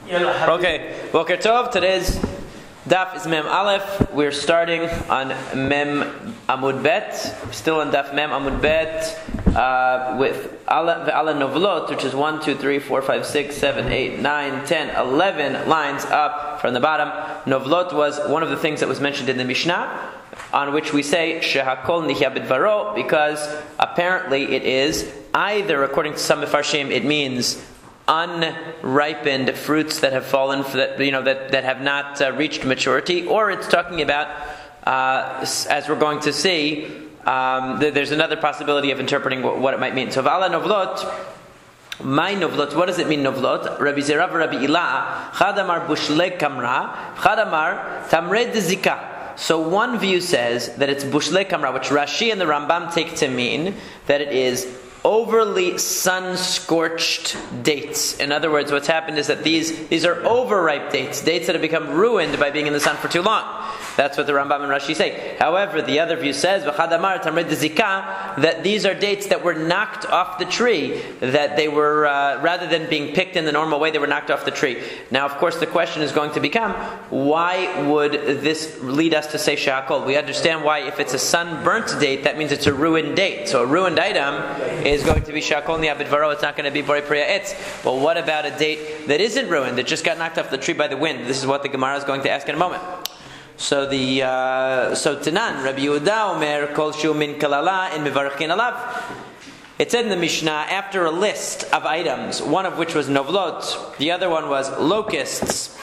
Okay, Boker Tov. Today's Daf is Mem Aleph. We're starting on Mem Amud Bet. Still on Daf Mem Amud Bet with Ala Novlot, which is 1, 2, 3, 4, 5, 6, 7, 8, 9, 10, 11 lines up from the bottom. Novlot was one of the things that was mentioned in the Mishnah, on which we say Shehakol Nihya Bidvaro, because apparently it is either, according to some Mefarshim, it means unripened fruits that have fallen, that have not reached maturity, or it's talking about, as we're going to see, there's another possibility of interpreting what it might mean. So, V'ala Novlot, my Novlot, what does it mean, Novlot? Rabbi Zerav, Rabbi Ilah, Chadamar Bushle Kamra, Chadamar Tamred Zika. So one view says that it's Bushle Kamra, which Rashi and the Rambam take to mean that it is overly sun-scorched dates. In other words, what's happened is that these are overripe dates that have become ruined by being in the sun for too long. That's what the Rambam and Rashi say. However, the other view says that these are dates that were knocked off the tree, that they were, rather than being picked in the normal way, they were knocked off the tree. Now, of course, the question is going to become, why would this lead us to say shehakol? We understand why. If it's a sunburnt date, that means it's a ruined date. So a ruined item is going to be shehakol ni'abidvaro. It's not going to be borei priya etz. But what about a date that isn't ruined, that just got knocked off the tree by the wind? This is what the Gemara is going to ask in a moment. So Tanan, Rabbi Yehuda Omer Kol Shu Min Kalala in Mivarachin Alav. It said in the Mishnah, after a list of items, one of which was novlot, the other one was locusts,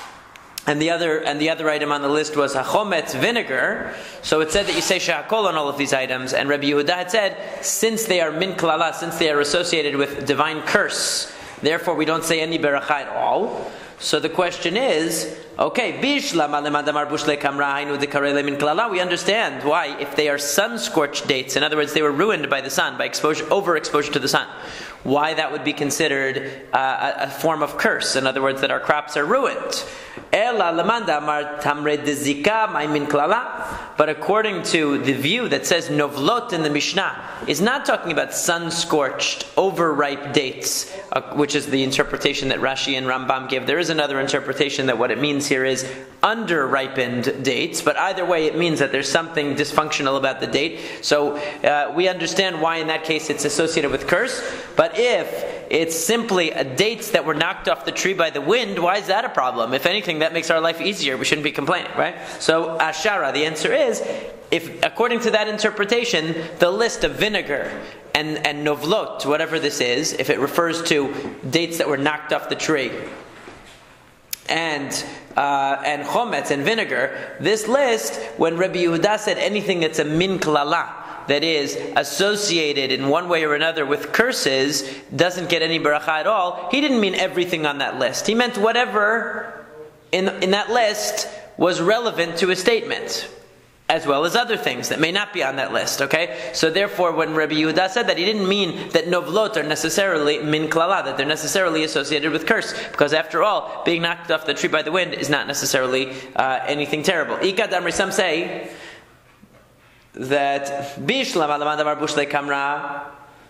and the other item on the list was hachometz, vinegar. So it said that you say shehakol on all of these items, and Rabbi Yehuda had said, since they are min kalala, since they are associated with divine curse, therefore we don't say any beracha at all. So the question is, okay, we understand why, if they are sun-scorched dates, in other words, they were ruined by the sun, by overexposure to the sun, why that would be considered a form of curse. In other words, that our crops are ruined. But according to the view that says novlot in the Mishnah is not talking about sun-scorched, overripe dates, which is the interpretation that Rashi and Rambam give. There is another interpretation that what it means here is under-ripened dates, but either way it means that there's something dysfunctional about the date. So we understand why in that case it's associated with curse. But if it's simply dates that were knocked off the tree by the wind, why is that a problem? If anything, that makes our life easier. We shouldn't be complaining, right? So Ashara, the answer is, if according to that interpretation, the list of vinegar and novlot, whatever this is, if it refers to dates that were knocked off the tree, and chometz and vinegar, this list, when Rabbi Yehuda said anything that's a min klala, that is associated in one way or another with curses, doesn't get any beracha at all, he didn't mean everything on that list. He meant whatever in that list was relevant to a statement, as well as other things that may not be on that list, okay? So therefore, when Rabbi Yehuda said that, he didn't mean that novlot are necessarily min klala, that they're necessarily associated with curse, because after all, being knocked off the tree by the wind is not necessarily anything terrible. Ikad Amri, some say that bishlam alamadavar bushle kamra.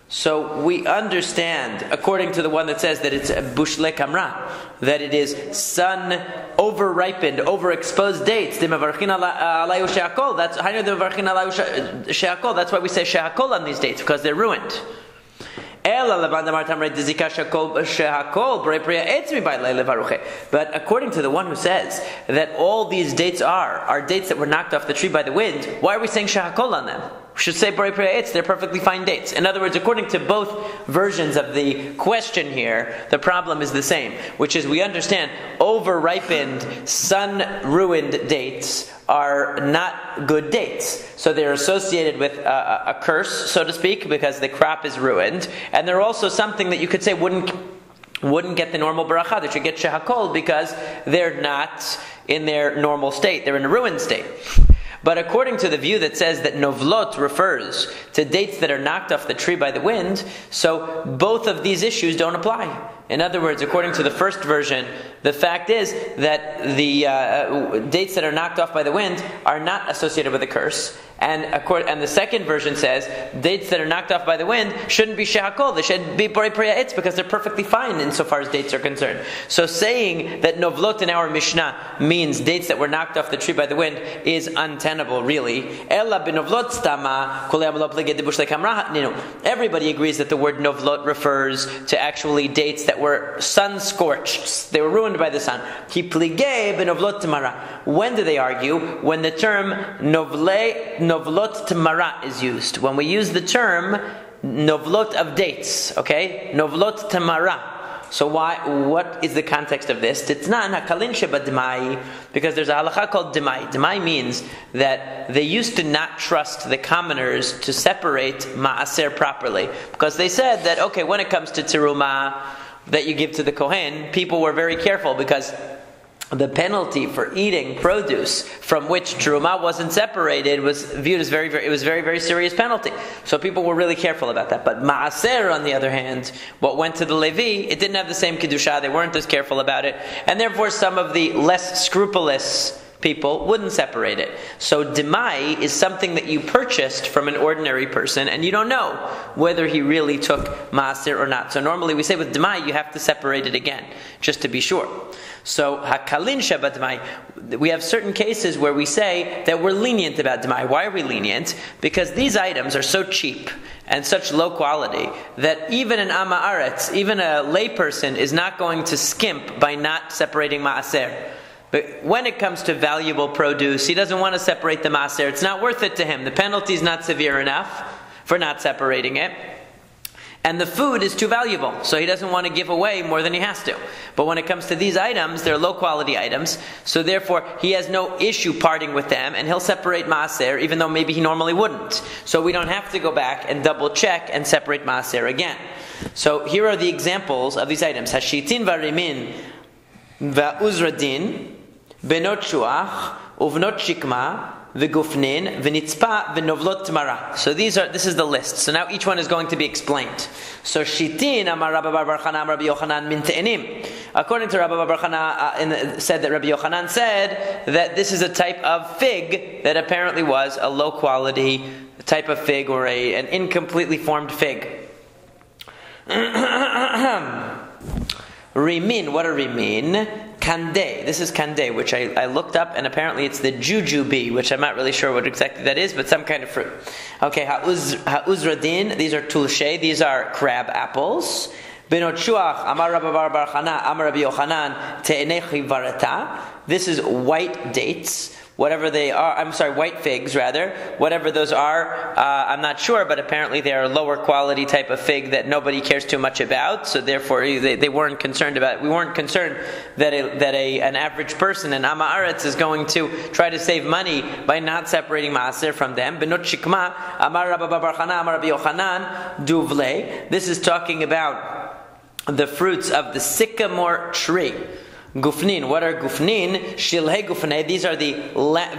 So we understand, according to the one that says that it's a bushle kamra, that it is sun over-ripened, overexposed dates. That's why we say shehakol on these dates, because they're ruined. But according to the one who says that all these dates are dates that were knocked off the tree by the wind, why are we saying shehakol on them? We should say borei priya etz, they're perfectly fine dates. In other words, according to both versions of the question here, the problem is the same, which is we understand over-ripened, sun-ruined dates are not good dates. So they're associated with a curse, so to speak, because the crop is ruined, and they're also something that you could say wouldn't get the normal beracha, that should get shehakol, because they're not in their normal state, they're in a ruined state. But according to the view that says that novlot refers to dates that are knocked off the tree by the wind, so both of these issues don't apply. In other words, according to the first version, the fact is that the dates that are knocked off by the wind are not associated with a curse. And the second version says dates that are knocked off by the wind shouldn't be shehakol. They should be borei priya etz because they're perfectly fine insofar as dates are concerned. So saying that novlot in our Mishnah means dates that were knocked off the tree by the wind is untenable, really. Ella benovlot stama kol yam lo pleged debush lekamra. Everybody agrees that the word novlot refers to actually dates that were sun scorched. They were ruined by the sun. Ki plige benovlot tamara. When do they argue? When the term novlot tamara is used. When we use the term novlot of dates, okay? Novlot tamara. So what is the context of this? Because there's a halacha called demai. Demai means that they used to not trust the commoners to separate ma'aser properly. Because they said that, okay, when it comes to teruma that you give to the kohen, people were very careful because the penalty for eating produce from which teruma wasn't separated was viewed as very, very serious penalty. So people were really careful about that. But ma'aser, on the other hand, what went to the Levi, it didn't have the same kedusha. They weren't as careful about it, and therefore some of the less scrupulous people wouldn't separate it. So demai is something that you purchased from an ordinary person, and you don't know whether he really took ma'aser or not. So normally we say with demai you have to separate it again, just to be sure. So hakalin sheba demai, we have certain cases where we say that we're lenient about demai. Why are we lenient? Because these items are so cheap and such low quality that even an Amma Aretz, even a layperson, is not going to skimp by not separating ma'aser. But when it comes to valuable produce, he doesn't want to separate the maaser. It's not worth it to him. The penalty is not severe enough for not separating it. And the food is too valuable, so he doesn't want to give away more than he has to. But when it comes to these items, they're low-quality items, so therefore he has no issue parting with them, and he'll separate maaser, even though maybe he normally wouldn't. So we don't have to go back and double-check and separate maaser again. So here are the examples of these items. Hashitin varimin va'uzradin benot shuach uvnot shikma v'gufnin v'nitzpa v'novlot tmara. So this is the list. So now each one is going to be explained. So shitin amar Rabbi Bar Chana Rabbi Yochanan min te'enim. According to Rabbi Bar Chana, said that Rabbi Yochanan said that this is a type of fig that apparently was a low quality type of fig, or an incompletely formed fig. Rimin, what are rimin? Kandeh. This is kandeh, which I looked up, and apparently it's the jujube, which I'm not really sure what exactly that is, but some kind of fruit. Okay, ha'uzradin, these are tulshe, these are crab apples. Benot shuach, amar Rabbi Bar Chana, amar Rabbi Yochanan, te'enechi varata. This is white dates. Whatever they are, white figs rather. Whatever those are, I'm not sure, but apparently they are a lower quality type of fig that nobody cares too much about. So therefore, they weren't concerned about. We weren't concerned that an average person in Amma Aretz is going to try to save money by not separating maaser from them. Benot shikma, amar Rabbi Bar Chana, amar Rabbi Yochanan, duvle. This is talking about the fruits of the sycamore tree. Gufnin, what are gufnin? Shilhei gufnei, these are the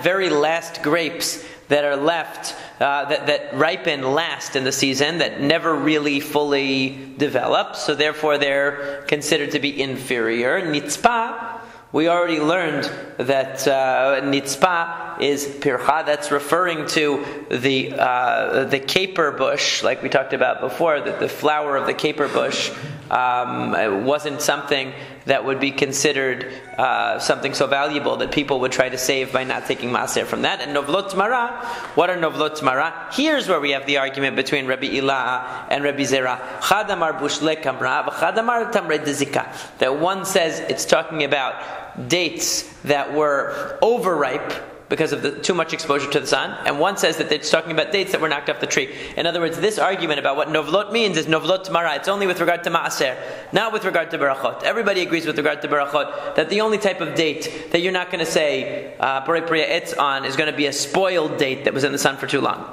very last grapes that are left, that ripen last in the season, that never really fully develop, so therefore they're considered to be inferior. Nitzpa, we already learned that nitzpa is pircha, that's referring to the caper bush, like we talked about before, that the flower of the caper bush wasn't something that would be considered something so valuable that people would try to save by not taking maaser from that. And novlot tmara, what are novlot tmara? Here's where we have the argument between Rabbi Ilah and Rabbi Zera. Chadamar bushle kamra, v'chadamar tamre dezika. That one says it's talking about dates that were overripe because of the too much exposure to the sun, and one says that it's talking about dates that were knocked off the tree. In other words, this argument about what novlot means is novlot tmara. It's only with regard to maaser, not with regard to berachot. Everybody agrees with regard to berachot that the only type of date that you're not going to say borei priya etz on is going to be a spoiled date that was in the sun for too long.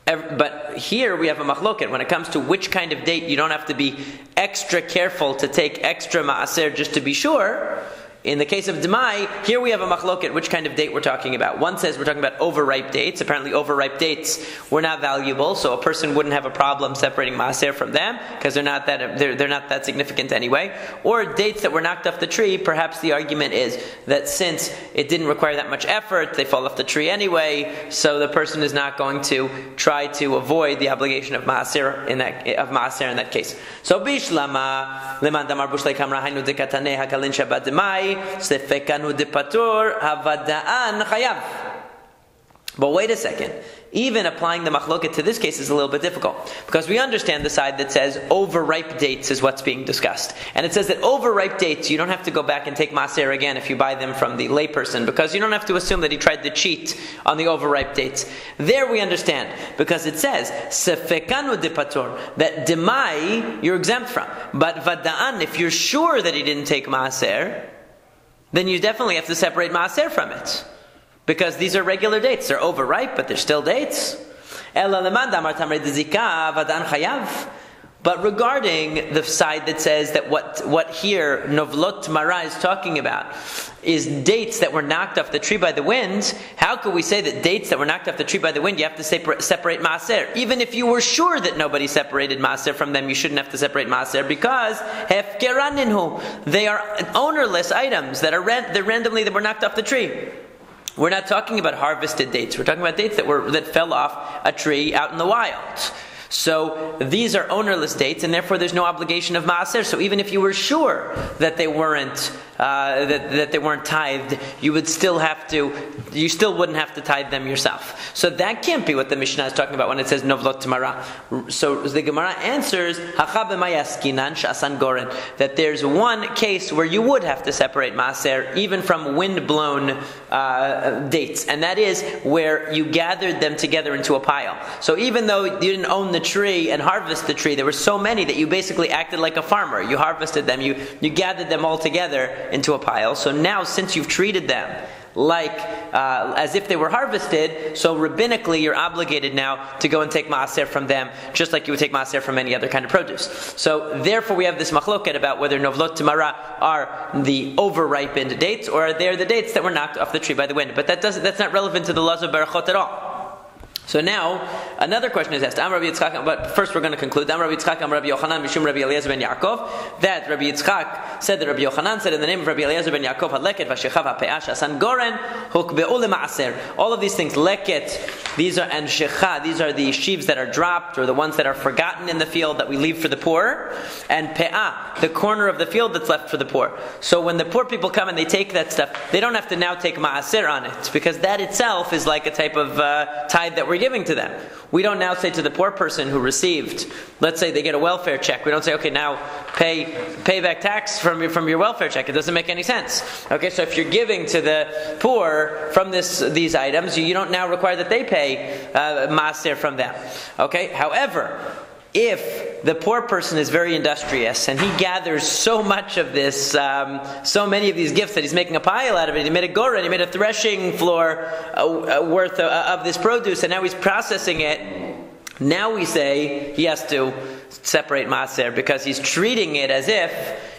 But here we have a machloket. When it comes to which kind of date you don't have to be extra careful to take extra maaser just to be sure, In the case of Demai, here we have a machloket, which kind of date we're talking about. One says we're talking about overripe dates. Apparently overripe dates were not valuable, so a person wouldn't have a problem separating maaser from them, because they're not that significant anyway. Or dates that were knocked off the tree, perhaps the argument is that since it didn't require that much effort, they fall off the tree anyway, so the person is not going to try to avoid the obligation of maaser in that case. So bishlama leman damar bushlei kamra hainu dekatane hakalin shabbat demai sefekanu depatur havadaan chayav. But wait a second. Even applying the machloket to this case is a little bit difficult, because we understand the side that says overripe dates is what's being discussed. And it says that overripe dates, you don't have to go back and take maaser again if you buy them from the layperson, because you don't have to assume that he tried to cheat on the overripe dates. There we understand, because it says sefekanu depatur, that demai you're exempt from. But vada'an, if you're sure that he didn't take maaser, then you definitely have to separate maaser from it. Because these are regular dates. They're overripe, but they're still dates. But regarding the side that says that what here Novlot Tamara is talking about is dates that were knocked off the tree by the wind, how could we say that dates that were knocked off the tree by the wind, you have to separate maaser? Even if you were sure that nobody separated maaser from them, you shouldn't have to separate maaser, because hefkeraninhu, they are ownerless items that that were knocked off the tree. We're not talking about harvested dates. We're talking about dates that fell off a tree out in the wild. So these are ownerless dates, and therefore there's no obligation of maaser. So even if you were sure that they weren't that they weren't tithed, you still wouldn't have to tithe them yourself. So that can't be what the Mishnah is talking about when it says novlot tamara. So the Gemara answers that there's one case where you would have to separate maaser even from wind-blown dates, and that is where you gathered them together into a pile. So even though you didn't own the tree and harvest the tree, there were so many that you basically acted like a farmer. You harvested them, you gathered them all together into a pile. So now, since you've treated them like as if they were harvested, so rabbinically you're obligated now to go and take maaser from them, just like you would take maaser from any other kind of produce. So therefore we have this machloket about whether novlot tamara are the over-ripened dates, or they're the dates that were knocked off the tree by the wind. But that's not relevant to the laws of Berachot at all. So now, another question is asked. But first we're going to conclude. Rabbi Yitzchak, Rabbi Yochanan, Mishum Rabbi Eliezer ben Yaakov. That Rabbi Yitzchak said that Rabbi Yochanan said in the name of Rabbi Eliezer ben Yaakov, Hadleket v'shechav ha'pe'ah asan goren hukbe'u le'ma'aser. All of these things, leket, these are, and shecha, these are the sheaves that are dropped, or the ones that are forgotten in the field that we leave for the poor. And pe'ah, the corner of the field that's left for the poor. So when the poor people come and they take that stuff, they don't have to now take ma'aser on it, because that itself is like a type of tithe that we're giving to them. We don't now say to the poor person who received, let's say they get a welfare check, we don't say, okay, now pay back tax from your welfare check. It doesn't make any sense. Okay, so if you're giving to the poor from these items, you don't now require that they pay maaser from them. Okay, however, if the poor person is very industrious and he gathers so much of this, so many of these gifts that he's making a pile out of it, he made a gora, he made a threshing floor worth of this produce, and now he's processing it, now we say he has to separate maaser, because he's treating it as if,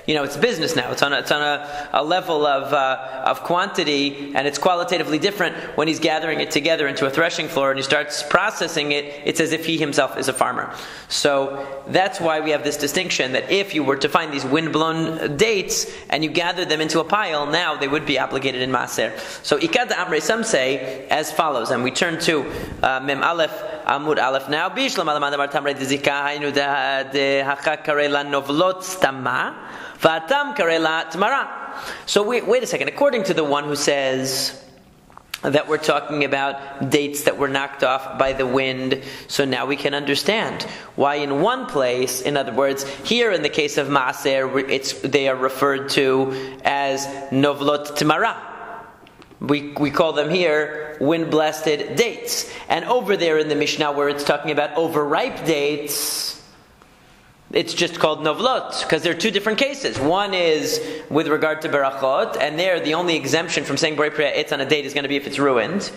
it's business now. It's on a level of quantity, and it's qualitatively different when he's gathering it together into a threshing floor and he starts processing it. It's as if he himself is a farmer. So that's why we have this distinction that if you were to find these wind-blown dates and you gather them into a pile, now they would be obligated in maaser. So ikad amre, some say as follows, and we turn to Mem Aleph Amud Aleph now. Bishlam alamad amar tamre dezika haynu de hachak karela novlot stama. So wait a second. According to the one who says that we're talking about dates that were knocked off by the wind, so now we can understand why in one place, in other words, here in the case of maaser, they are referred to as novlot timara. We call them here wind-blasted dates. And over there in the Mishnah where it's talking about overripe dates, it's just called novlot, because there are two different cases. One is with regard to berachot, and there the only exemption from saying borei priya etz on a date is going to be if it's ruined.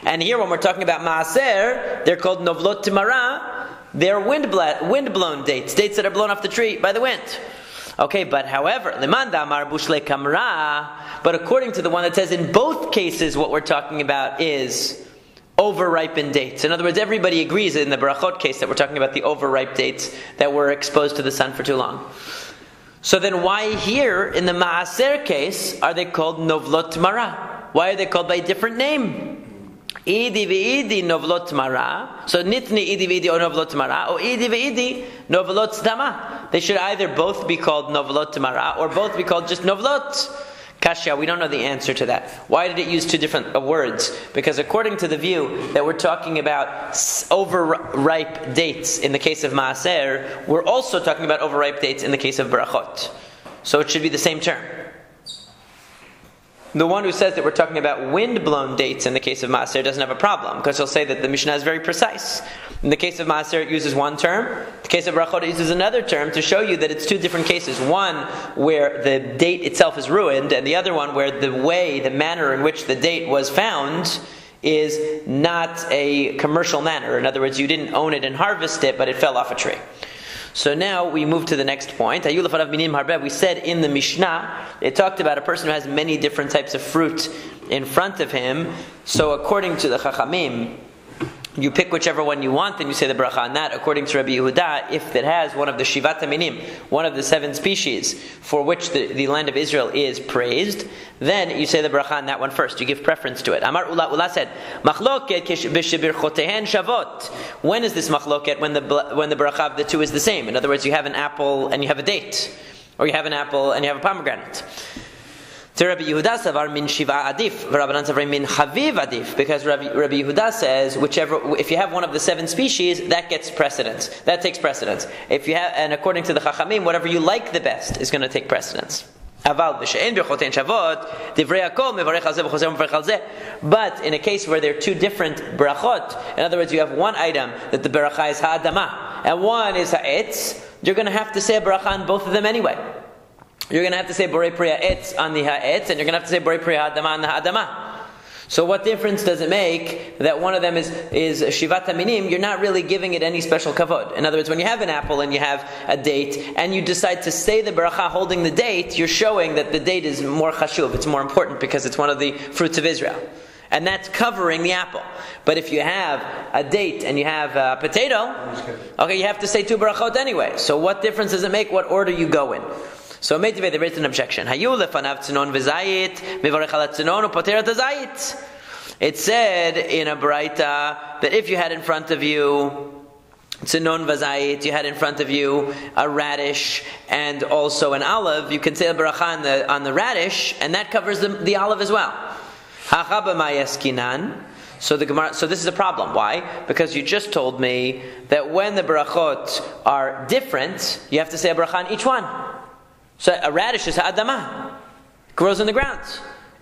And here when we're talking about maaser, they're called novlot timara. They're wind-blown dates that are blown off the tree by the wind. Okay, but however, but according to the one that says in both cases what we're talking about is overripened dates. In other words, everybody agrees in the Berachot case that we're talking about the overripe dates that were exposed to the sun for too long. So then why here in the Maaser case are they called Novlot Mara? Why are they called by a different name? Idi v'idi novlot mara. So nitni idi v'idi or novlot mara, or idi v'idi novlot stama. They should either both be called novlot mara or both be called just novlot. Kashya, we don't know the answer to that. Why did it use two different words? Because according to the view that we're talking about overripe dates in the case of Maaser, we're also talking about overripe dates in the case of Berachot. So it should be the same term. The one who says that we're talking about wind-blown dates in the case of Maaser doesn't have a problem, because he'll say that the Mishnah is very precise. In the case of Maaser, it uses one term. In the case of Berachot, it uses another term to show you that it's two different cases. One where the date itself is ruined, and the other one where the manner in which the date was found is not a commercial manner. In other words, you didn't own it and harvest it, but it fell off a tree. So now we move to the next point. We said in the Mishnah, it talked about a person who has many different types of fruit in front of him. So according to the Chachamim, you pick whichever one you want and you say the bracha on that. According to Rabbi Yehuda, if it has one of the Shivat Aminim, one of the 7 species for which the land of Israel is praised, then you say the bracha on that one first. You give preference to it. Amar Ula said, Machloket b'shebirchotehen shavot. When is this machloket? When the bracha of the two is the same. In other words, you have an apple and you have a date. Or you have an apple and you have a pomegranate. To Rabbi Yehuda savar min shiva adif, Rabbanan savar min chaviv adif, because Rabbi Yehuda says if you have one of the 7 species, that gets precedence. That takes precedence. And according to the Chachamim, whatever you like the best is going to take precedence. But in a case where there are two different brachot, in other words, you have one item that the bracha is ha'adama and one is ha'etz, you're going to have to say a bracha on both of them anyway. You're going to have to say Borei Priya Etz on the Ha'etz, and you're going to have to say Borei Priya Ha'adama on the Ha'adama. So what difference does it make that one of them is Shivat HaMinim? You're not really giving it any special kavod. In other words, when you have an apple and you have a date, and you decide to say the bracha holding the date, you're showing that the date is more chashuv, it's more important because it's one of the fruits of Israel. And that's covering the apple. But if you have a date and you have a potato, okay, you have to say 2 brachot anyway. So what difference does it make what order you go in? So Meitivei, they raised an objection. It said in a Braita that if you had in front of you tzinon v'zayit, you had in front of you a radish and also an olive, you can say a bracha on the radish, and that covers the olive as well. So the Gemara, so this is a problem. Why? Because you just told me that when the brachot are different, you have to say a bracha on each one. So a radish is ha'adama, grows in the ground.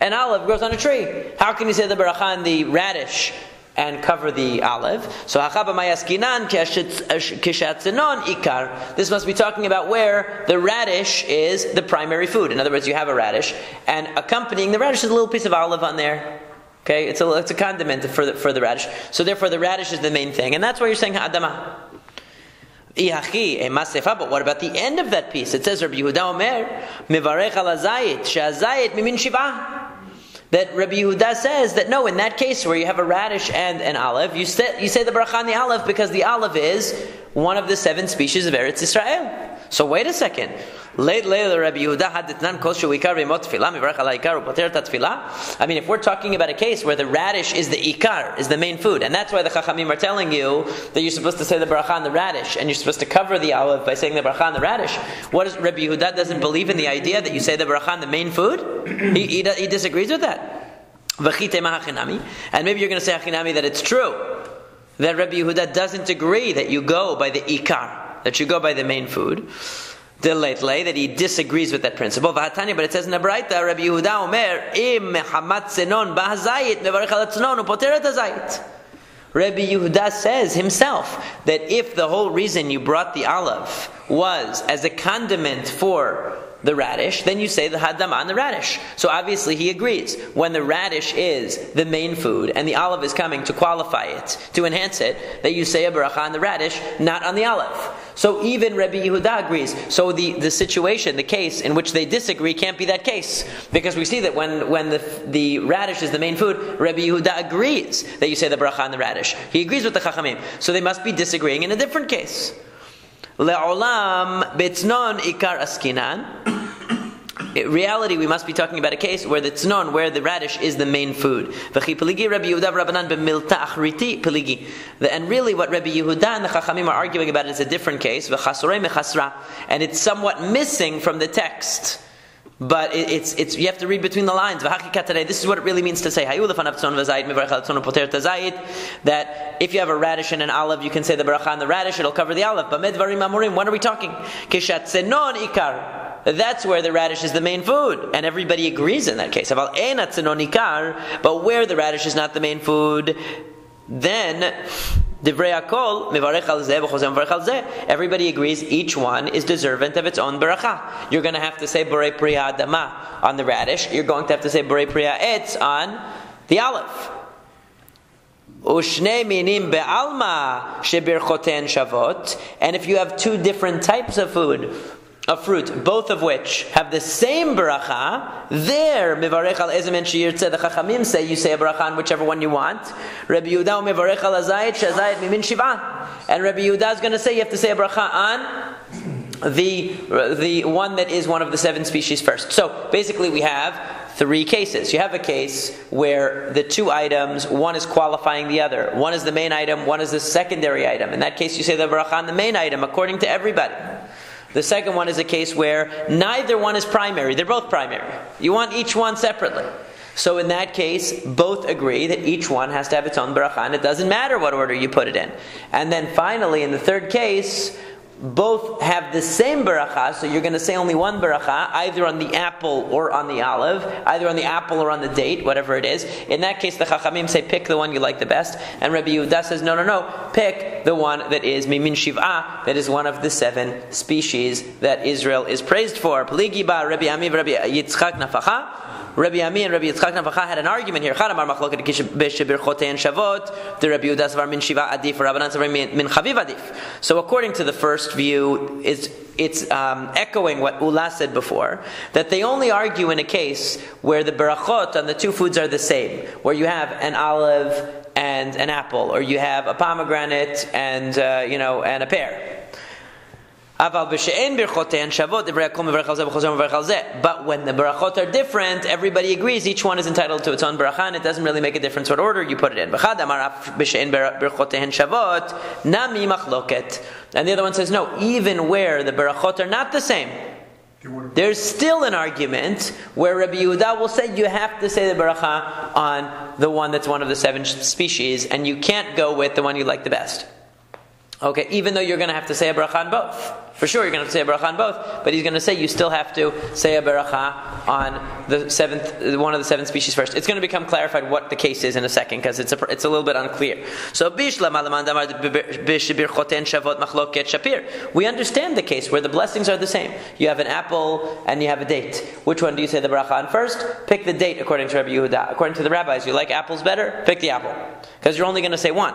An olive grows on a tree. How can you say the bracha on the radish and cover the olive? So ikar. This must be talking about where the radish is the primary food. In other words, you have a radish, and accompanying the radish is a little piece of olive on there. Okay, it's a condiment for the radish. So therefore, the radish is the main thing, and that's why you're saying ha'adama. But what about the end of that piece? It says Rabbi Yehuda Omer Mivarech al Hazayit she'Hazayit mimin shiva. That Rabbi Yehuda says that no, in that case where you have a radish and an olive, you say the bracha on the olive because the olive is one of the 7 species of Eretz Israel. So wait a second. I mean, if we're talking about a case where the radish is the ikar, is the main food, and that's why the Chachamim are telling you that you're supposed to say the bracha on the radish, and you're supposed to cover the olive by saying the bracha on the radish. What is Rabbi Yehuda doesn't believe in the idea that you say the bracha on the main food? He disagrees with that. And maybe you're going to say Hachinami that it's true that Rabbi Yehuda doesn't agree that you go by the ikar, that you go by the main food. That he disagrees with that principle. But it says in the Braita, Rabbi Yehuda Omer, im mechamat tzenon b'hazayit mevarech al tzenon upoter et hazayit. Rabbi Yehuda says himself that if the whole reason you brought the olive was as a condiment for the radish, then you say the hadama on the radish. So obviously he agrees. When the radish is the main food and the olive is coming to qualify it, to enhance it, that you say a bracha on the radish, not on the olive. So even Rabbi Yehuda agrees. So the situation, the case in which they disagree can't be that case. Because we see that when the radish is the main food, Rabbi Yehuda agrees that you say the bracha on the radish. He agrees with the Chachamim. So they must be disagreeing in a different case. Le'olam betznon ikar askinan. In reality, we must be talking about a case where the tznon, where the radish is the main food. And really what Rabbi Yehuda and the Chachamim are arguing about is a different case, and it's somewhat missing from the text. But it's you have to read between the lines. This is what it really means to say that if you have a radish and an olive, you can say the beracha on the radish, it'll cover the olive. But when are we talking? That's where the radish is the main food, and everybody agrees in that case. But where the radish is not the main food, then everybody agrees each one is deserving of its own beracha. You're going to have to say borei priya adama on the radish. You're going to have to say borei priya etz on the olive. Ushne minim be'alma shebirchoten shavot. And if you have two different types of food, of fruit, both of which have the same beracha, there mivarech al ezemen sheyirtzeh. The Chachamim say you say a beracha on whichever one you want. Rabbi Yehuda mivarech al azayit shazayit mimin shiva, and Rabbi Yehuda is going to say you have to say a beracha on the one that is one of the 7 species first. So basically, we have 3 cases. You have a case where the 2 items, one is qualifying the other. One is the main item, one is the secondary item. In that case, you say the beracha on the main item according to everybody. The second one is a case where neither one is primary. They're both primary. You want each one separately. So in that case, both agree that each one has to have its own beracha, and it doesn't matter what order you put it in. And then finally, in the third case, both have the same beracha, so you're going to say only one beracha, either on the apple or on the olive, either on the apple or on the date, whatever it is. In that case, the Chachamim say, pick the one you like the best, and Rabbi Yehuda says, no, pick the one that is mimin shiv'ah, that is one of the 7 species that Israel is praised for. Pligi ba Rabbi Ami and Rabbi Yitzchak Nafacha. Rabbi Ami and Rabbi Yitzchak Nafacha had an argument here. The Rabbi Yehuda svar min shiva adif, Rabbanan svar min chaviv adif. So according to the first view, it's echoing what Ula said before, that they only argue in a case where the berachot on the 2 foods are the same, where you have an olive and an apple, or you have a pomegranate and and a pear. But when the berachot are different, everybody agrees each one is entitled to its own beracha, and it doesn't really make a difference what order you put it in. And the other one says, no, even where the berachot are not the same, there's still an argument where Rabbi Yehuda will say you have to say the beracha on the one that's one of the 7 species, and you can't go with the one you like the best. Okay, even though you're going to have to say a beracha on both. For sure, you're going to have to say a beracha on both, but he's going to say you still have to say a beracha on the 7th, one of the 7 species first. It's going to become clarified what the case is in a second, because it's a little bit unclear. So, we understand the case where the blessings are the same. You have an apple and you have a date. Which one do you say the beracha on first? Pick the date according to Rabbi Yehuda. According to the rabbis, you like apples better? Pick the apple, because you're only going to say one.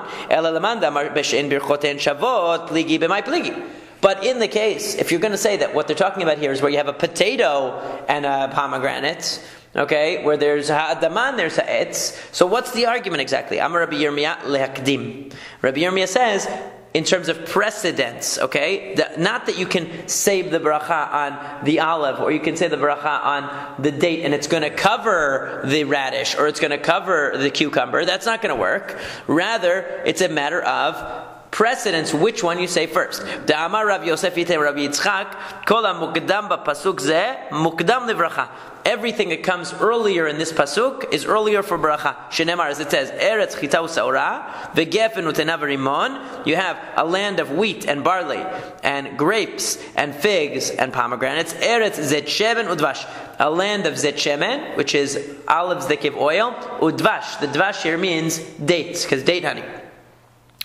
But in the case, if you're going to say that what they're talking about here is where you have a potato and a pomegranate, okay, where there's ha'adaman, there's ha'etz, so what's the argument exactly? Amar Rabbi Yirmiyah lehakdim. Rabbi Yirmiyah says, in terms of precedence, okay, not that you can say the beracha on the olive, or you can say the beracha on the date, and it's going to cover the radish, or it's going to cover the cucumber. That's not going to work. Rather, it's a matter of precedence, which one you say first. Da'amar Rav Yosef ite Rav Yitzchak, kol ha'mukdam b'pasuk zeh, mukdam livracha. Everything that comes earlier in this pasuk is earlier for bracha. Shenemar, as it says, Eretz chita u'saura, v'gefen u'tenav rimon. You have a land of wheat and barley, and grapes, and figs, and pomegranates. Eretz zet shemen udvash. A land of zet shemen, which is olives that give oil. Udvash. The dvash here means dates, because date honey.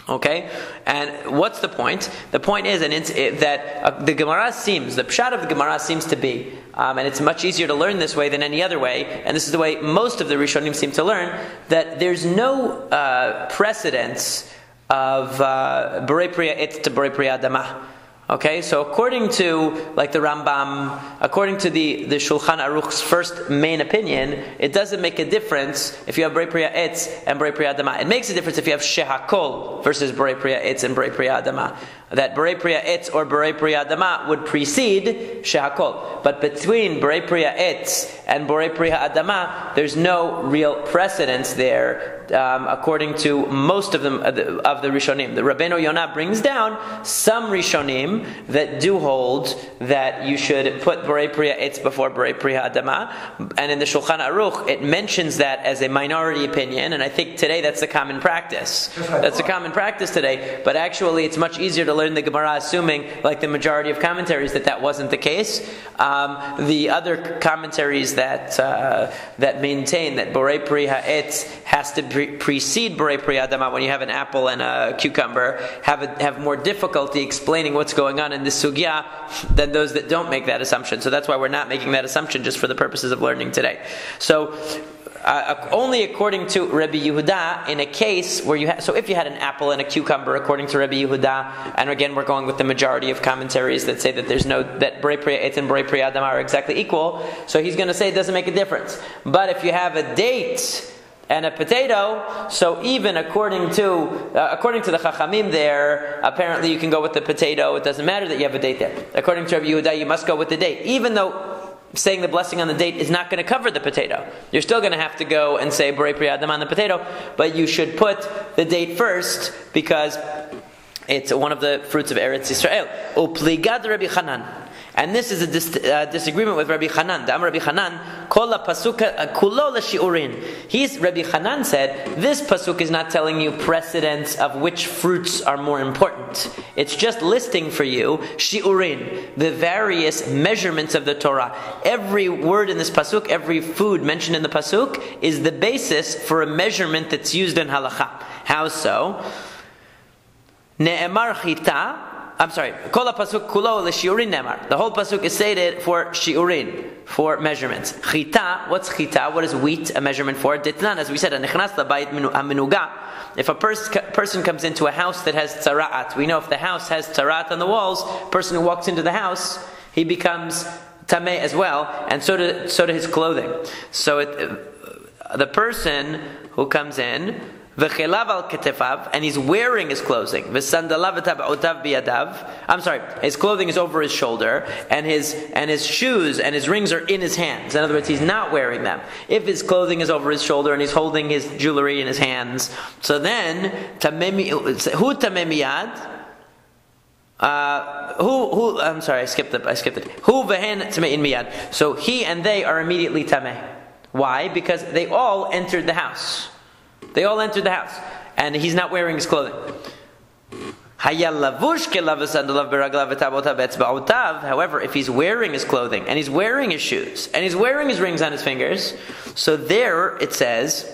Okay, and what's the point? The point is, that the Gemara seems, the pshat of the Gemara seems to be, and it's much easier to learn this way than any other way, and this is the way most of the Rishonim seem to learn, that there's no precedence of Borei Priya Et to Borei Priya Adama. Okay, so according to like the Rambam, according to the Shulchan Aruch's first main opinion, it doesn't make a difference if you have Borei Priya Etz and Borei Priya Adama. It makes a difference if you have Shehakol versus Borei Priya Etz and Borei Priya Adama. That Borei Priya Etz or Borei Priya Adama would precede Shehakol. But between Borei Priya Etz and Borei Priya Adama, there's no real precedence there. According to most of the Rishonim, the Rabbeinu Yonah brings down some Rishonim that do hold that you should put Borei Priya Etz before Borei Priya Adama, and in the Shulchan Aruch it mentions that as a minority opinion, and I think today that's the common practice. That's the common practice today, but actually it's much easier to learn the Gemara assuming, like the majority of commentaries, that wasn't the case. The other commentaries that maintain that Borei Priya Etz has to precede Borei Priya Adama when you have an apple and a cucumber have more difficulty explaining what's going on in this sugya than those that don't make that assumption. So that's why we're not making that assumption just for the purposes of learning today. So only according to Rabbi Yehuda, in a case where so if you had an apple and a cucumber, according to Rabbi Yehuda, and again we're going with the majority of commentaries that say that that Borei Priya Etz and Borei Priya Adama are exactly equal, so he's going to say it doesn't make a difference. But if you have a date and a potato, so even according to the Chachamim there, apparently you can go with the potato. It doesn't matter that you have a date there. According to Rabbi Yehuda, you must go with the date, even though saying the blessing on the date is not going to cover the potato. You're still going to have to go and say Borei Priya Adama on the potato, but you should put the date first because it's one of the fruits of Eretz Yisrael. Upligad Rabbi Chanan. And this is a disagreement with Rabbi Chanan. The Amar Rabbi Chanan, Kol pasuka kulo l'shiurin. Rabbi Chanan said, this pasuk is not telling you precedence of which fruits are more important. It's just listing for you shiurin, the various measurements of the Torah. Every word in this pasuk, every food mentioned in the pasuk, is the basis for a measurement that's used in halacha. How so? Ne'emar chita. Kol pasuk kulo l'shiurin nemar. The whole pasuk is stated for shiurin, for measurements. Chita, what's chita? What is wheat a measurement for? Ditnan, as we said, nichnas labayit hamenuga. If a person comes into a house that has tzara'at, we know if the house has tzara'at on the walls, person who walks into the house, he becomes tameh as well, and so do his clothing. So the person who comes in, v'chelav al ketefav, and he's wearing his clothing. V'sandalav v'taba'otav biyadav. His clothing is over his shoulder, and his shoes and his rings are in his hands. In other words, he's not wearing them. If his clothing is over his shoulder and he's holding his jewelry in his hands, so then who tameh miyad? I skipped it. Who vehen tameh in miyad? So he and they are immediately tameh. Why? Because they all entered the house. And he's not wearing his clothing. However, if he's wearing his clothing, and he's wearing his shoes, and he's wearing his rings on his fingers, so there it says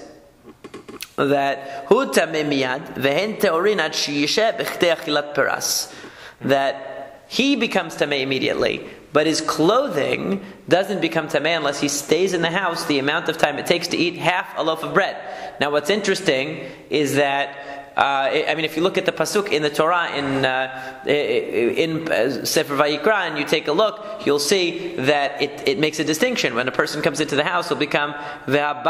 that he becomes tameh immediately, but his clothing doesn't become tameh unless he stays in the house the amount of time it takes to eat half a loaf of bread. Now what's interesting is that if you look at the pasuk in the Torah in Sefer Vayikra and you take a look, you'll see that it makes a distinction. When a person comes into the house, he'll become that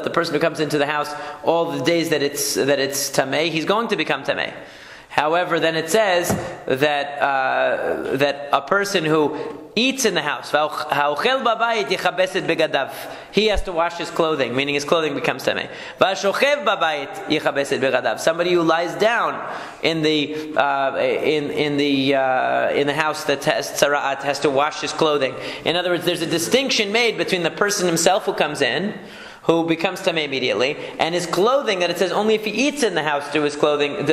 the person who comes into the house all the days that it's tameh, he's going to become tameh. However, then it says that a person who eats in the house, he has to wash his clothing, meaning his clothing becomes tameh. Somebody who lies down in the house that has tzara'at has to wash his clothing. In other words, there's a distinction made between the person himself who comes in, who becomes tameh immediately, and his clothing, that it says only if he eats in the house does his clothing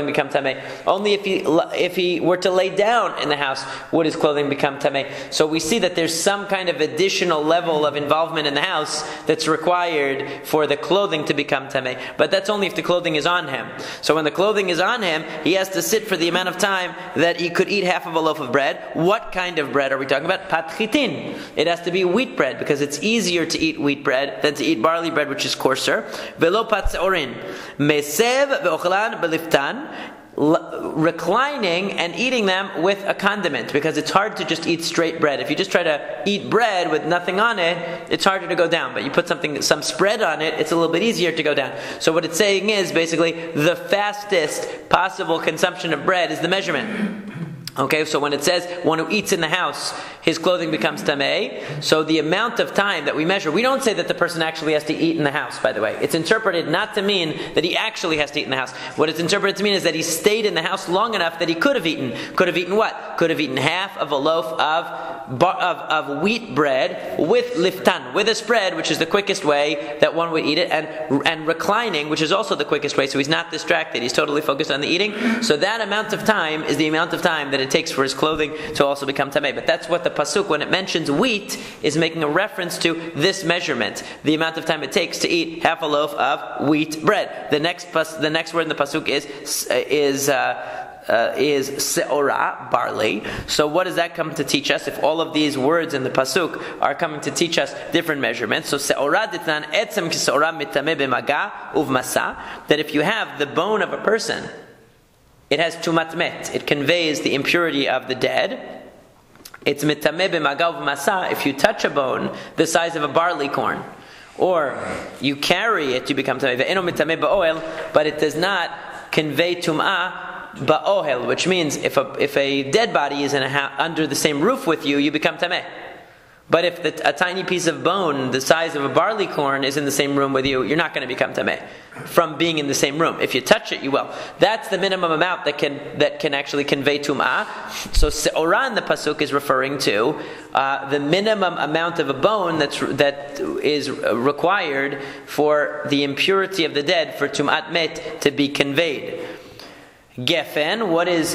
become tameh. Only if he were to lay down in the house would his clothing become tameh. So we see that there's some kind of additional level of involvement in the house that's required for the clothing to become tameh. But that's only if the clothing is on him. So when the clothing is on him, he has to sit for the amount of time that he could eat half of a loaf of bread. What kind of bread are we talking about? Pat chitin. It has to be wheat bread, because it's easier to eat wheat bread than to eat barley bread, which is coarser. Velo pat seorin. Mesev ve'ochlan beliftan. reclining and eating them with a condiment, because it's hard to just eat straight bread. If you just try to eat bread with nothing on it, it's harder to go down. But you put some spread on it, it's a little bit easier to go down. So what it's saying is basically the fastest possible consumption of bread is the measurement. Okay, so when it says one who eats in the house, his clothing becomes tameh. So the amount of time that we measure, we don't say that the person actually has to eat in the house, by the way. It's interpreted not to mean that he actually has to eat in the house. What it's interpreted to mean is that he stayed in the house long enough that he could have eaten. Could have eaten what? Could have eaten half of a loaf of wheat bread with liftan, with a spread, which is the quickest way that one would eat it, and reclining, which is also the quickest way, so he's not distracted. He's totally focused on the eating. So that amount of time is the amount of time that it takes for his clothing to also become tameh. But that's what the pasuk, when it mentions wheat, is making a reference to this measurement, the amount of time it takes to eat half a loaf of wheat bread. The next word in the pasuk is seorah, barley. So what does that come to teach us? If all of these words in the pasuk are coming to teach us different measurements, so seorah ditnan etzem kiseorah mitameh b'maga uvmasa, that if you have the bone of a person, it has tumat met. It conveys the impurity of the dead. It's mitameh b'maga uvmasa. If you touch a bone the size of a barley corn, or you carry it, you become tameh. Ve'eno mitameh ba'oel, but it does not convey tum'ah ba'ohel, which means if a dead body is in under the same roof with you, you become tameh. But if a tiny piece of bone the size of a barley corn is in the same room with you, you're not going to become tameh from being in the same room. If you touch it, you will. That's the minimum amount that can actually convey tum'ah. So seorah in the pasuk is referring to the minimum amount of a bone that is required for the impurity of the dead, for tum'at met to be conveyed. Gefen, what is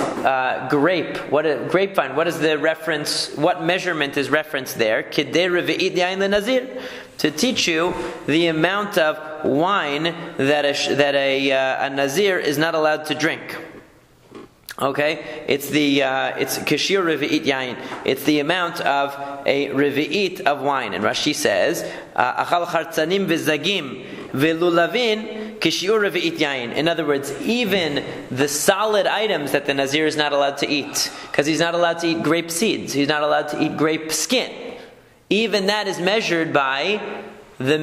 grapevine? What is the reference? What measurement is referenced there? Kidei revi'it yain lenazir, to teach you the amount of wine that a nazir is not allowed to drink. Okay, it's kashir revi'it yain. It's the amount of a revi'it of wine. And Rashi says, achal chartzanim v'zagim v'lulavin kashir revi'it yain. In other words, even the solid items that the nazir is not allowed to eat, because he's not allowed to eat grape seeds, he's not allowed to eat grape skin. Even that is measured by the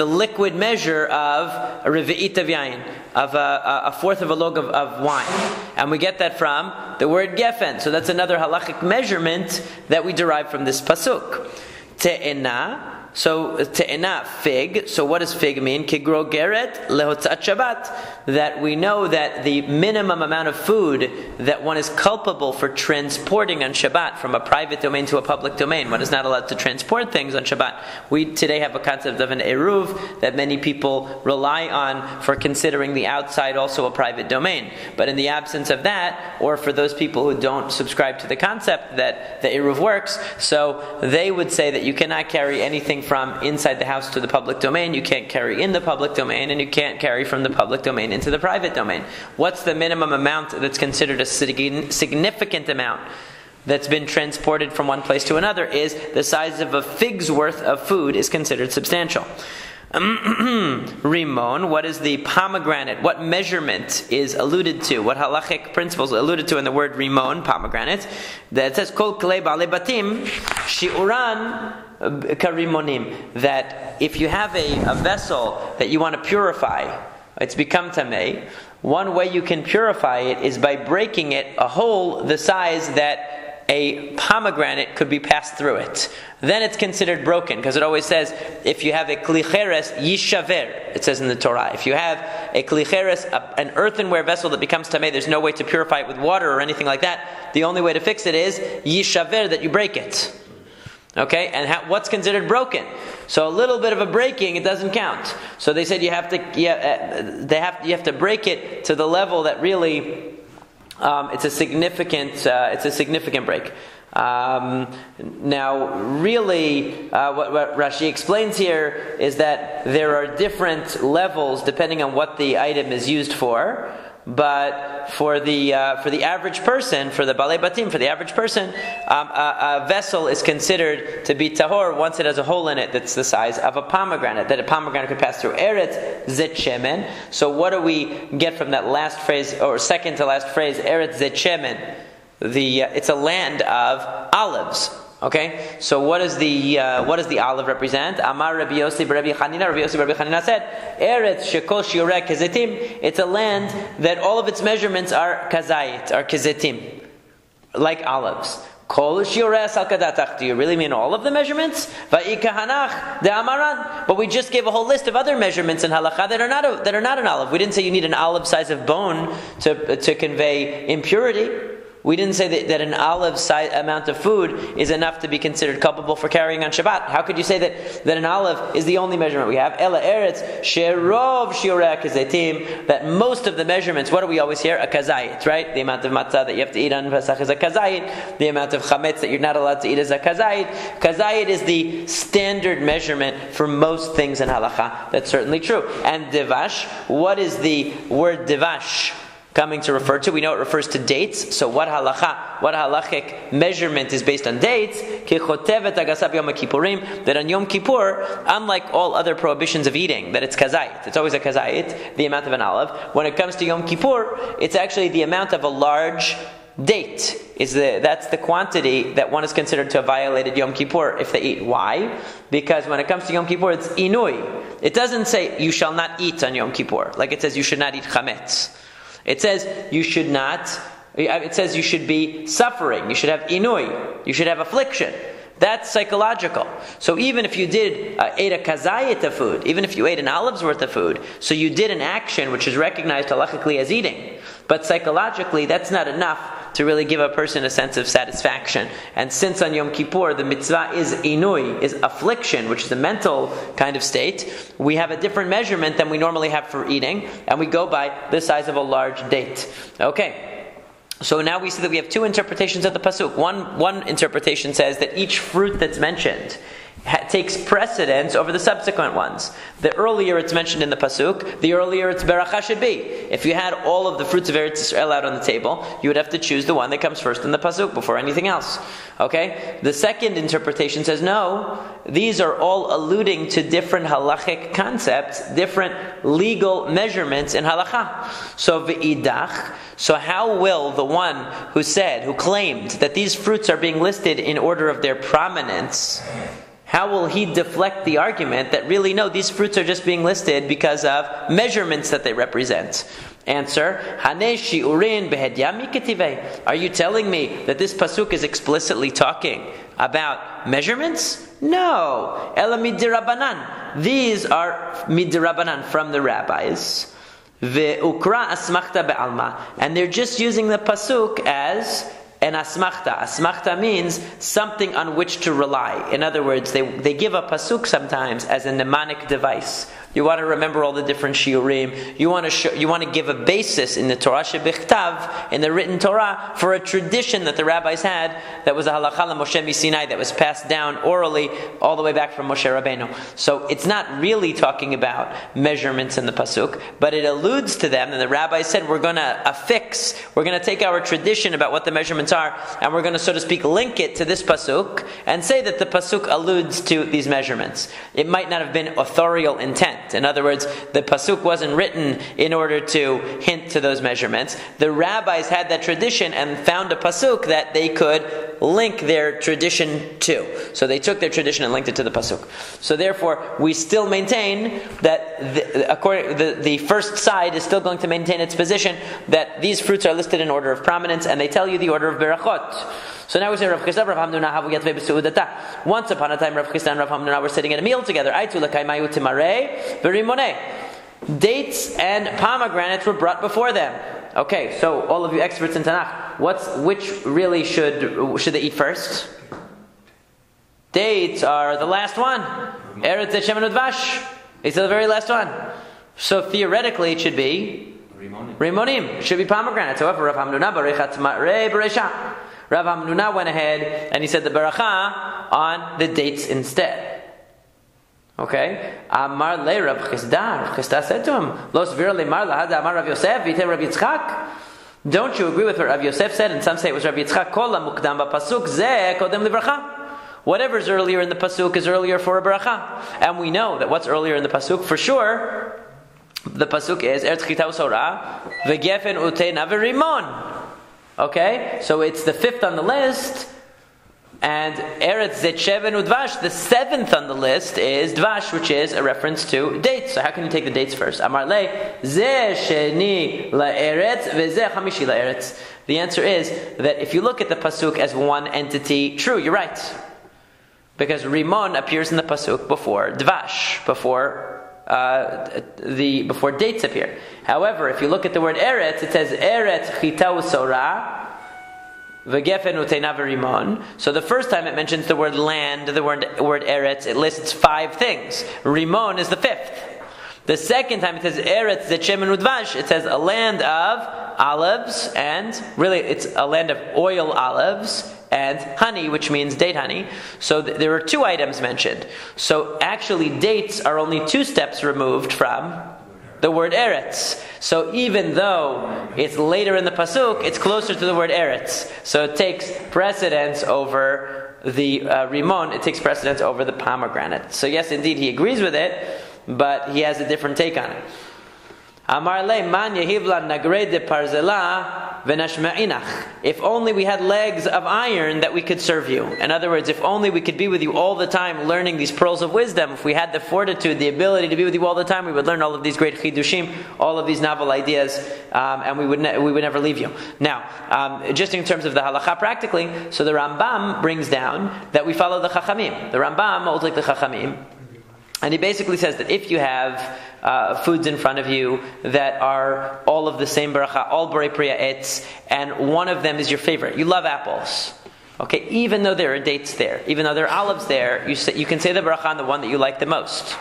liquid measure of a revi'it of yain, of a fourth of a log of wine. And we get that from the word gefen. So that's another halachic measurement that we derive from this pasuk. Te'ena. So te'ena, fig. So what does fig mean? Kigro geret lehotzat Shabbat. That we know that the minimum amount of food that one is culpable for transporting on Shabbat from a private domain to a public domain. One is not allowed to transport things on Shabbat. We today have a concept of an eruv that many people rely on for considering the outside also a private domain. But in the absence of that, or for those people who don't subscribe to the concept that the eruv works, so they would say that you cannot carry anything from inside the house to the public domain, you can't carry in the public domain, and you can't carry from the public domain into the private domain. What's the minimum amount that's considered a significant amount that's been transported from one place to another? Is the size of a fig's worth of food is considered substantial. Rimon, what is the pomegranate? What measurement is alluded to? What halachic principles alluded to in the word rimon, pomegranate? That says kol klei ba'alei batim shi'uran karimonim. That if you have a vessel that you want to purify, it's become tameh. One way you can purify it is by breaking it a hole the size that a pomegranate could be passed through it. Then it's considered broken, because it always says, if you have a klicheres yishaver, it says in the Torah, if you have a klicheres, an earthenware vessel that becomes tameh, there's no way to purify it with water or anything like that. The only way to fix it is yishaver, that you break it. Okay, and what's considered broken? So a little bit of a breaking, it doesn't count. So they said you have to break it to the level that really it's a significant break. Now, really, what Rashi explains here is that there are different levels depending on what the item is used for. But for the average person, for the balei batim, for the average person, a vessel is considered to be tahor once it has a hole in it that's the size of a pomegranate, that a pomegranate could pass through. Eretz zet shemen. So what do we get from that last phrase, or second to last phrase, Eretz zet shemen? It's a land of olives. Okay, so what does the olive represent? Amar Rabbi Yossi Rabbi Chanina. Rabbi Yossi Rabbi Chanina said, "Eretz shekol shiurei kezetim." It's a land that all of its measurements are kazayit, are kezetim, like olives. Kol shiurei sal kadatach. Do you really mean all of the measurements? Va'ikahanach de amaran. But we just gave a whole list of other measurements in halacha that are not an olive. We didn't say you need an olive size of bone to convey impurity. We didn't say that an olive size amount of food is enough to be considered culpable for carrying on Shabbat. How could you say that an olive is the only measurement we have? Ela eretz sherov shiurei kazetim. That most of the measurements, what do we always hear? A kazayit, right? The amount of matzah that you have to eat on Pesach is a kazayit. The amount of chametz that you're not allowed to eat is a kazayit. Kazayit is the standard measurement for most things in halacha. That's certainly true. And devash, what is the word devash coming to refer to? We know it refers to dates. So what halachic measurement is based on dates? That on Yom Kippur, unlike all other prohibitions of eating, that it's kazayit. It's always a kazayit, the amount of an olive. When it comes to Yom Kippur, it's actually the amount of a large date. That's the quantity that one is considered to have violated Yom Kippur if they eat. Why? Because when it comes to Yom Kippur, it's inui. It doesn't say you shall not eat on Yom Kippur, like it says you should not eat chametz. It says you should not. It says you should be suffering. You should have inui. You should have affliction. That's psychological. So even if you ate a kazayit of food, even if you ate an olive's worth of food, so you did an action which is recognized halachically as eating, but psychologically that's not enough to really give a person a sense of satisfaction. And since on Yom Kippur the mitzvah is inui, is affliction, which is a mental kind of state, we have a different measurement than we normally have for eating, and we go by the size of a large date. Okay. So now we see that we have two interpretations of the pasuk. One interpretation says that each fruit that's mentioned takes precedence over the subsequent ones. The earlier it's mentioned in the pasuk, the earlier its beracha should be. If you had all of the fruits of Eretz Yisrael out on the table, you would have to choose the one that comes first in the pasuk before anything else. Okay? The second interpretation says no, these are all alluding to different halachic concepts, different legal measurements in halacha. So v'idach, so how will the one who claimed that these fruits are being listed in order of their prominence, how will he deflect the argument that really, no, these fruits are just being listed because of measurements that they represent? Answer, Hanei shi'urin behedya miketivei. Are you telling me that this pasuk is explicitly talking about measurements? No. Ela midirabanan. These are midirabanan, from the rabbis. Ve'ukra asmachta be'alma. And they're just using the pasuk as an asmachta. Asmachta means something on which to rely. In other words, they give a pasuk sometimes as a mnemonic device. You want to remember all the different shiurim. You want to give a basis in the Torah shebichtav, in the written Torah, for a tradition that the rabbis had that was a halacha Moshe Sinai that was passed down orally all the way back from Moshe Rabbeinu. So it's not really talking about measurements in the pasuk, but it alludes to them. And the rabbis said we're going to take our tradition about what the measurements are, and we're going to, so to speak, link it to this pasuk and say that the pasuk alludes to these measurements. It might not have been authorial intent. In other words, the pasuk wasn't written in order to hint to those measurements. The rabbis had that tradition and found a pasuk that they could link their tradition to. So they took their tradition and linked it to the pasuk. So therefore, we still maintain that the first side is still going to maintain its position that these fruits are listed in order of prominence, and they tell you the order of berachot. So now we say Rav Chisda, Rav Hamnuna, havu yatvei b'su'udata. Once upon a time, Rav Chisda and Rav Hamnuna were sitting at a meal together. Aitu l'kaimayu timarei v'rimonei. Dates and pomegranates were brought before them. Okay, so all of you experts in Tanakh, which really should they eat first? Dates are the last one. Eretz shemen udvash. It's the very last one. So theoretically, it should be Rimonim. It should be pomegranates. However, Rav Hamnuna barechat timarei b'reisha. Rav Hamnuna went ahead and he said the beracha on the dates instead. Okay? Amar le Rav Chisda. Rav Chisda said to him, Lo svir le mar lahada amar Rav Yosef v'ite Rav Yitzchak. Don't you agree with what Rav Yosef said? And some say it was Rav Yitzchak. Kol mukdam b'pasuk zeh kodem livracha. Whatever's earlier in the pasuk is earlier for a bracha. And we know that what's earlier in the pasuk, for sure, the pasuk is Eretz Chita Usora v'gefen utei naverimon. Okay? So it's the 5th on the list. And Eretz Zetsheven Udvash, the 7th on the list, is Dvash, which is a reference to dates. So how can you take the dates first? Amar le, Ze Sheni La'eretz, Veze Chamishi La'eretz. The answer is that if you look at the pasuk as one entity, true, you're right. Because Rimon appears in the pasuk before Dvash, before dates appear. However, if you look at the word Eretz, it says Eretz Chita Usora, V'gefen uteina v'rimon. So the first time it mentions the word land, the word eretz, it lists 5 things. Rimon is the 5th. The second time it says eretz zetshemen udvash, it says a land of olives, and really it's a land of oil olives and honey, which means date honey. So there are 2 items mentioned. So actually dates are only 2 steps removed from the word eretz. So even though it's later in the pasuk, it's closer to the word eretz. So it takes precedence over the rimon. It takes precedence over the pomegranate. So yes, indeed, he agrees with it, but he has a different take on it. Amar le man yehivla nagre de parzela v'nashma'inach. If only we had legs of iron that we could serve you. In other words, if only we could be with you all the time learning these pearls of wisdom. If we had the fortitude, the ability to be with you all the time, we would learn all of these great chidushim, all of these novel ideas, and we would never leave you. Now, just in terms of the halacha practically, so the Rambam brings down that we follow the Chachamim. The Rambam holds like the Chachamim. And he basically says that if you have foods in front of you that are all of the same bracha, all borei priya etz, and one of them is your favorite. You love apples. Okay, even though there are dates there, even though there are olives there, you can say the bracha on the one that you like the most.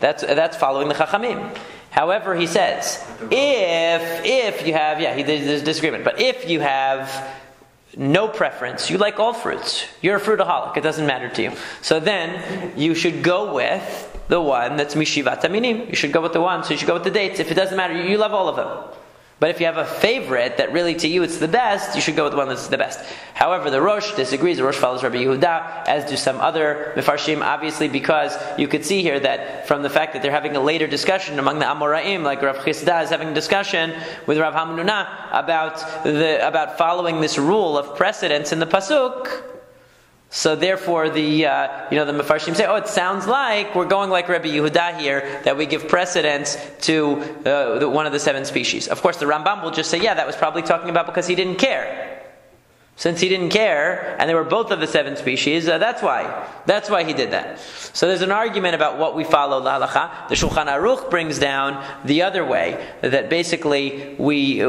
That's following the Chachamim. However, he says, if you have, there's disagreement, but if you have no preference, you like all fruits, you're a fruitaholic, it doesn't matter to you, so then you should go with the one that's mishivat aminim. You should go with the one, so you should go with the dates. If it doesn't matter, you love all of them. But if you have a favorite that really to you it's the best, you should go with the one that's the best. However, the Rosh disagrees. The Rosh follows Rabbi Yehuda, as do some other Mefarshim, obviously, because you could see here that from the fact that they're having a later discussion among the Amoraim, like Rav Chisda is having a discussion with Rav Hamnuna about following this rule of precedence in the pasuk. So therefore, the Mefarshim say, it sounds like we're going like Rabbi Yehuda here, that we give precedence to one of the 7 species. Of course, the Rambam will just say, that was probably talking about because he didn't care. Since he didn't care, and they were both of the 7 species, that's why he did that. So there's an argument about what we follow, la halacha. The Shulchan Aruch brings down the other way, that basically we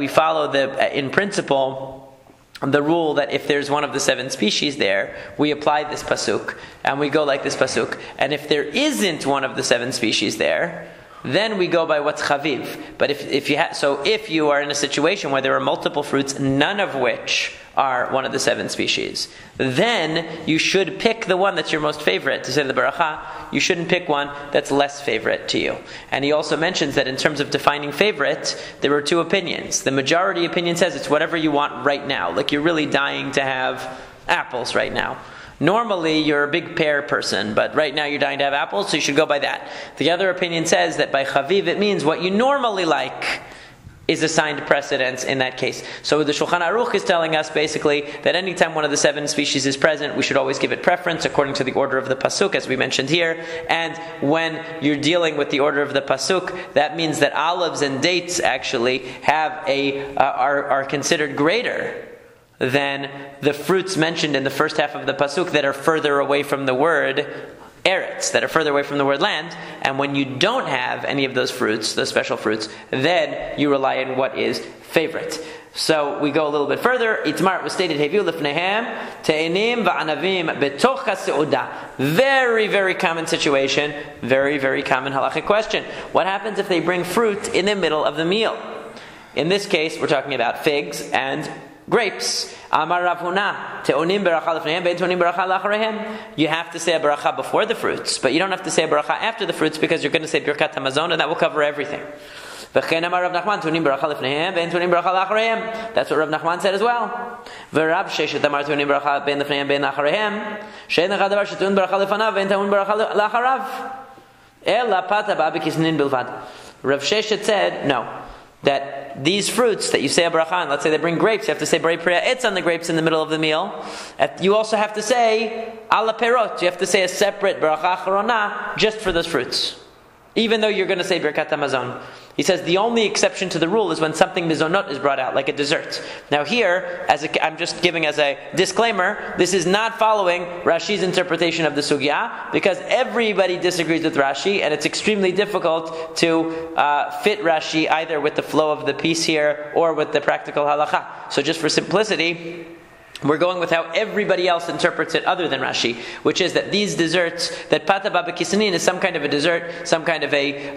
follow in principle, the rule that if there's one of the 7 species there, we apply this pasuk, and we go like this pasuk. And if there isn't one of the 7 species there, then we go by what's chaviv. But if you are in a situation where there are multiple fruits, none of which are one of the 7 species, then you should pick the one that's your most favorite to say the beracha. You shouldn't pick one that's less favorite to you. And he also mentions that in terms of defining favorite, there are 2 opinions. The majority opinion says it's whatever you want right now. Like you're really dying to have apples right now. Normally you're a big pear person, but right now you're dying to have apples, so you should go by that. The other opinion says that by chaviv it means what you normally like is assigned precedence in that case. So the Shulchan Aruch is telling us basically that anytime one of the 7 species is present, we should always give it preference according to the order of the pasuk, as we mentioned here. And when you're dealing with the order of the pasuk, that means that olives and dates actually are considered greater than the fruits mentioned in the first half of the pasuk that are further away from the word eretz, that are further away from the word land. And when you don't have any of those fruits, those special fruits, then you rely on what is favorite. So we go a little bit further. Itmar was stated, Heviu lifnehem te'enim va'anavim betoch ha'seudah. Very, very common situation. Very, very common halachic question. What happens if they bring fruit in the middle of the meal? In this case, we're talking about figs and grapes. Amar Rav Huna, te'onim beracha lefneihem, ve'en te'onim beracha la'achareihem. You have to say a beracha before the fruits, but you don't have to say a beracha after the fruits because you're going to say birkat hamazon, and that will cover everything. V'chein amar Rav Nachman, te'onim beracha lefneihem, ve'en te'onim beracha la'achareihem. That's what Rav Nachman said as well. V'Rav Sheshet amar te'onim beracha ben lefneihem, ben la'achareihem. She'en lecha davar she'te'on beracha lefanav, ve'en te'on beracha la'acharav. Ela pata ba'abikisnin bilvad. Rav Sheshet said, no. That these fruits that you say a bracha on, let's say they bring grapes, you have to say Borei Priya Etz on the grapes in the middle of the meal. You also have to say ala perot. You have to say a separate bracha acharona just for those fruits, even though you're going to say Birkat Hamazon. He says the only exception to the rule is when something mizonot is brought out, like a dessert. Now here, I'm just giving as a disclaimer, this is not following Rashi's interpretation of the sugya, because everybody disagrees with Rashi, and it's extremely difficult to fit Rashi either with the flow of the piece here or with the practical halacha. So just for simplicity, we're going with how everybody else interprets it other than Rashi, which is that these desserts, that pata baba kisanin is some kind of a dessert, some kind of a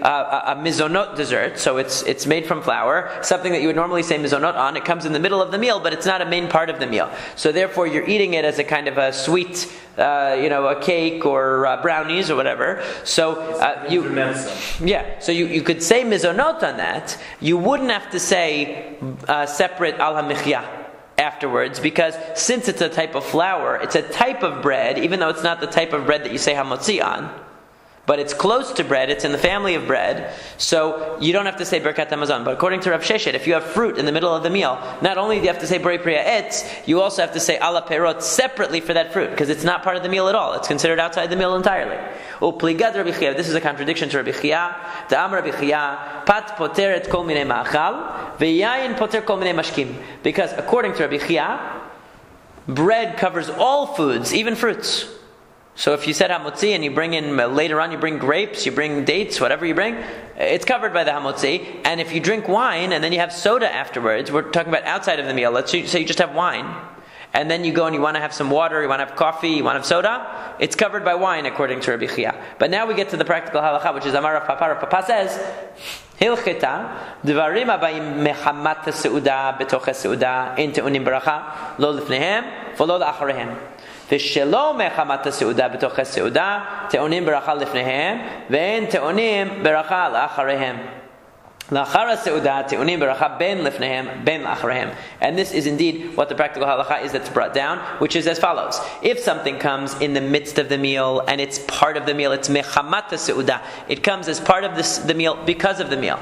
mizonot dessert, so it's made from flour, something that you would normally say mizonot on. It comes in the middle of the meal, but it's not a main part of the meal. So therefore you're eating it as a kind of a sweet, a cake or brownies or whatever. So so you could say mizonot on that. You wouldn't have to say separate al hamichya afterwards, because since it's a type of flour, it's a type of bread, even though it's not the type of bread that you say hamotzi on, but it's close to bread, it's in the family of bread, so you don't have to say Birkat Hamazon. But according to Rav Sheshet, if you have fruit in the middle of the meal, not only do you have to say Borei Priya Etz, you also have to say ala perot separately for that fruit, because it's not part of the meal at all. It's considered outside the meal entirely. Upligad Rabbi Chia, this is a contradiction to Rabbi Chia. Ta'am Rabbi Chia, pat poteret kol minei ma'achal, ve'yayin poter kol minei mashkim. Because according to Rabbi Chia, bread covers all foods, even fruits. So if you said hamotzi and you bring in, later on you bring grapes, you bring dates, whatever you bring, it's covered by the hamotzi. And if you drink wine and then you have soda afterwards, we're talking about outside of the meal, let's say you just have wine, and then you go and you want to have some water, you want to have coffee, you want to have soda, it's covered by wine according to Rabbi Chia. But now we get to the practical halacha, which is Amar Rav Papa. Rav Papa says, Hilcheta, dvarim abayim mechamat seuda betoch seuda in te'unim beracha, lo lifnehem, v'lo la'acharehem. V'shelo mechamat seuda betoch seuda, te'unim beracha lifnehem, ve'en te'unim beracha la'acharehem. La'achara seuda, te'unim beracha ben lifnehem, ben la'acharehem. And this is indeed what the practical halacha is that's brought down, which is as follows. If something comes in the midst of the meal, and it's part of the meal, it's mechamat seuda, it comes as part of the meal because of the meal,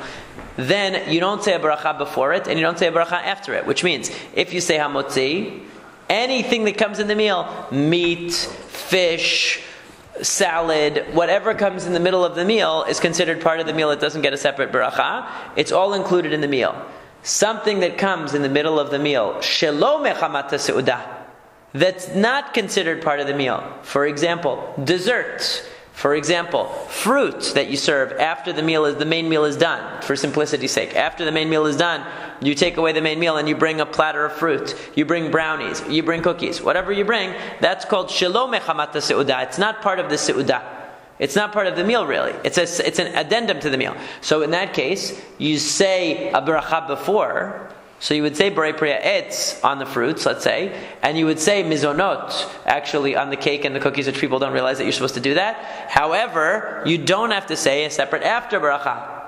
then you don't say a beracha before it, and you don't say a beracha after it, which means, if you say hamotzi, anything that comes in the meal, meat, fish, salad, whatever comes in the middle of the meal is considered part of the meal. It doesn't get a separate beracha. It's all included in the meal. Something that comes in the middle of the meal, shelo mechamat seuda, that's not considered part of the meal. For example, desserts. For example, fruit that you serve after the main meal is done, for simplicity's sake. After the main meal is done, you take away the main meal and you bring a platter of fruit. You bring brownies, you bring cookies. Whatever you bring, that's called shelo mechamat seuda. It's not part of the seuda. It's not part of the meal, really. It's an addendum to the meal. So in that case, you say a beracha before. So you would say Borei Priya Etz on the fruits, let's say, and you would say mizonot actually on the cake and the cookies, which people don't realize that you're supposed to do that. However, you don't have to say a separate after beracha,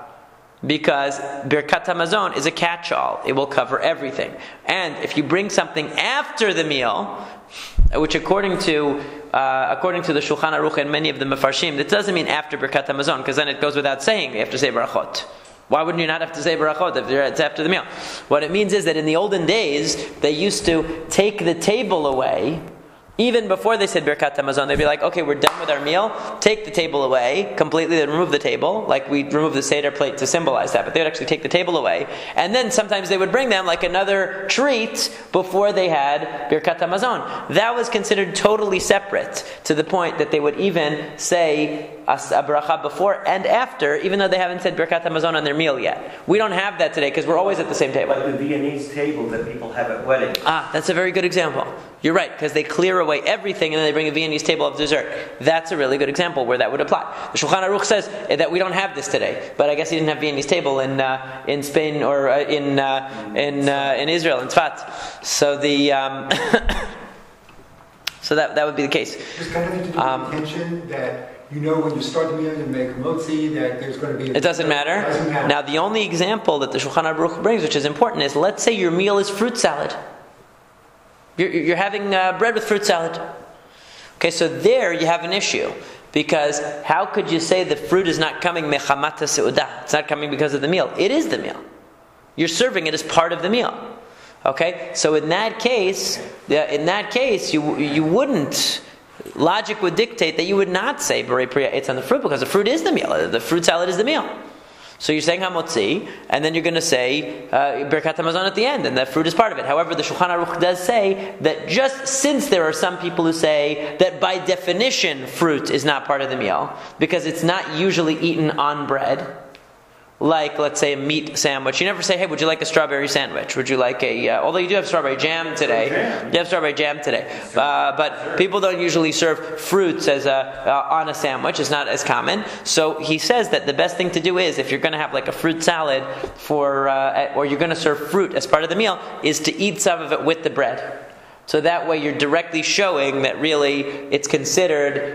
because Birkat Hamazon is a catch-all. It will cover everything. And if you bring something after the meal, which according to the Shulchan Aruch and many of the Mefarshim, that doesn't mean after Birkat Hamazon, because then it goes without saying you have to say Berachot. Why wouldn't you not have to say Berachot if it's after the meal? What it means is that in the olden days, they used to take the table away. Even before they said Birkat Hamazon, they'd be like, okay, we're done with our meal, take the table away completely, they'd remove the table, like we remove the Seder plate to symbolize that, but they'd actually take the table away. And then sometimes they would bring them like another treat before they had Birkat Hamazon. That was considered totally separate, to the point that they would even say a bracha before and after, even though they haven't said Birkat Hamazon on their meal yet. We don't have that today because we're always at the same table. Like the Viennese table that people have at weddings. That's a very good example. You're right, because they clear away everything and then they bring a Viennese table of dessert. That's a really good example. example where that would apply. The Shulchan Aruch says that we don't have this today, but I guess he didn't have Viennese table in Spain or in Israel, in Tzfat. So so that would be the case. There's kind of to do with intention that when you start the meal and make motzi that there's going to be. It doesn't matter. Now the only example that the Shulchan Aruch brings, which is important, is let's say your meal is fruit salad. You're having bread with fruit salad. Okay, so there you have an issue. Because how could you say the fruit is not coming mechamata seudah? It's not coming because of the meal. It is the meal. You're serving it as part of the meal. Okay, so in that case, you wouldn't. Logic would dictate that you would not say Berei Priya it's on the fruit because the fruit is the meal. The fruit salad is the meal. So you're saying hamotzi, and then you're going to say Birkat Hamazon at the end, and the fruit is part of it. However, the Shulchan Aruch does say that just since there are some people who say that by definition fruit is not part of the meal, because it's not usually eaten on bread, like, let's say, a meat sandwich. You never say, hey, would you like a strawberry sandwich? Would you like although you do have strawberry jam today. You have strawberry jam today. But people don't usually serve fruits as on a sandwich. It's not as common. So he says that the best thing to do is, if you're going to have like a fruit salad or you're going to serve fruit as part of the meal, is to eat some of it with the bread. So that way you're directly showing that really it's considered